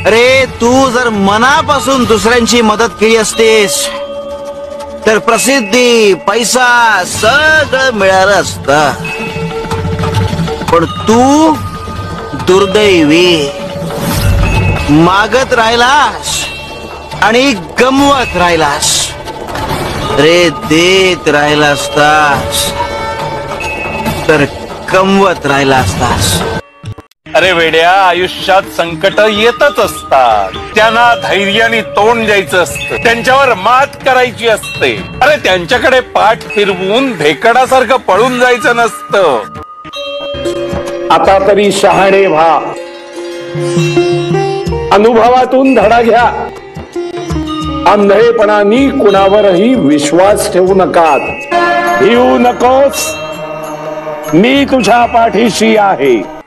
अरे तू जर मनापासून दुसऱ्यांची मदत केली असतेस तर प्रसिद्धी पैसा सगळं मिळालं असतं. पण तू दुर्दैवी मागत राहिलास आणि गमवत राहिलास. रे देत राहिला असतास तर कमवत राहिला असतास. अरे वेड्या, आयुष्यात संकट येतच असतात, त्यांना धैर्याने तोंड द्यायचं असतं, त्यांच्यावर मात करायची असते. अरे त्यांच्याकडे पाठ फिरवून भेकडासारखं पळून जायचं नसतं. आता तरी शहाणे व्हा, अनुभवातून धडा घ्या. अंधेपणाने कुणावरही विश्वास ठेवू नका. भिवू नकोस, मी तुझ्या पाठीशी आहे.